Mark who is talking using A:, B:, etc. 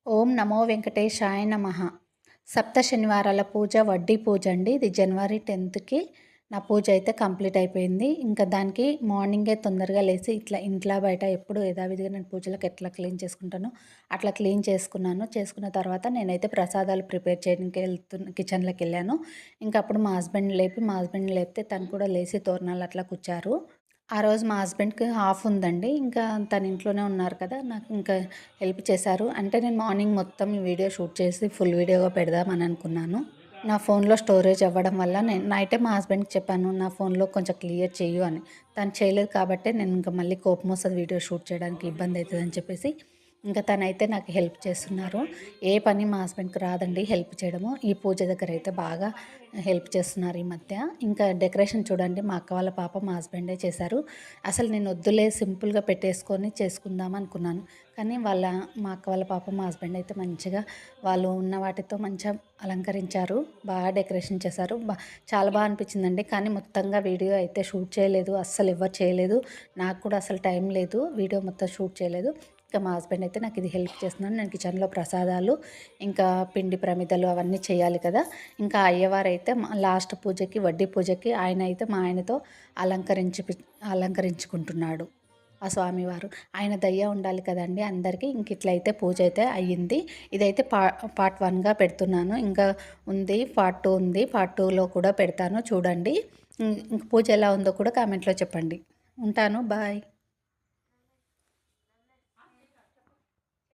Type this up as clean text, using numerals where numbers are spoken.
A: ఓం నమో వెంకటేశాయ నమః. సప్త శనివారాల పూజ వడ్డీ పూజ అండి. ఇది జనవరి 10కి నా పూజ అయితే కంప్లీట్ అయిపోయింది. ఇంకా దానికి మార్నింగే తొందరగా లేచి ఇట్లా ఇంట్లో బయట ఎప్పుడు యథావిధిగా నేను పూజలకు ఎట్లా క్లీన్ చేసుకుంటానో అట్లా క్లీన్ చేసుకున్నాను. చేసుకున్న తర్వాత నేనైతే ప్రసాదాలు ప్రిపేర్ చేయడానికి కిచెన్లోకి వెళ్ళాను. ఇంకా అప్పుడు మా హస్బెండ్ లేపితే తను కూడా లేచి తోరణాలు అట్లా కూర్చారు. ఆ రోజు మా హస్బెండ్‌కి హాఫ్ ఉందండి. ఇంకా తను ఇంట్లోనే ఉన్నారు కదా! నాకు ఇంకా హెల్ప్ చేశారు. అంటే నేను మార్నింగ్ మొత్తం ఈ వీడియో షూట్ చేసి ఫుల్ వీడియోగా పెడదామని అనుకున్నాను. నా ఫోన్‌లో స్టోరేజ్ అవ్వడం వల్ల నేను నైటే మా హస్బెండ్‌కి చెప్పాను. నా ఫోన్‌లో కొంచెం క్లియర్ చెయ్యు అని. తను చేయలేదు కాబట్టే నేను ఇంక మళ్ళీ కోపమొస్తది వీడియో షూట్ చేయడానికి ఇబ్బంది అయితదని చెప్పేసి ఇంకా తనైతే నాకు హెల్ప్ చేస్తున్నారు. ఏ పని మా హస్బెండ్‌కి రాదండి హెల్ప్ చేయడము. ఈ పూజ దగ్గర అయితే బాగా హెల్ప్ చేస్తున్నారు ఈ మధ్య. ఇంకా డెకరేషన్ చూడండి మా అక్క వాళ్ళ పాప మా హస్బెండే చేశారు. అసలు నేను వద్దులే సింపుల్‌గా పెట్టేసుకొని చేసుకుందాం అనుకున్నాను. కానీ మా అక్క వాళ్ళ పాప మా హస్బెండ్ అయితే మంచిగా వాళ్ళు ఉన్న వాటితో మంచిగా అలంకరించారు. బాగా డెకరేషన్ చేశారు. చాలా బాగా అనిపించిందండి. కానీ మొత్తంగా వీడియో అయితే షూట్ చేయలేదు. అస్సలు ఎవ్వరు చేయలేదు. నాకు కూడా అసలు టైం లేదు. వీడియో మొత్తం షూట్ చేయలేదు. ఇంకా మా హస్బెండ్ అయితే నాకు ఇది హెల్ప్ చేస్తున్నాను. నేను కిచెన్లో ప్రసాదాలు ఇంకా పిండి ప్రమిదలు అవన్నీ చేయాలి కదా! ఇంకా అయ్యవారైతే లాస్ట్ పూజకి వడ్డీ పూజకి ఆయన అయితే మా ఆయనతో అలంకరించుకుంటున్నాడు. ఆ స్వామివారు. ఆయన దయ ఉండాలి కదండీ అందరికీ. ఇంక ఇట్లయితే పూజ అయితే అయ్యింది. ఇదైతే పార్ట్ 1గా పెడుతున్నాను. ఇంకా ఉంది పార్ట్ 2 ఉంది. పార్ట్ 2లో కూడా పెడతాను చూడండి. ఇంక పూజ ఎలా ఉందో కూడా కామెంట్‌లో చెప్పండి. ఉంటాను. బాయ్.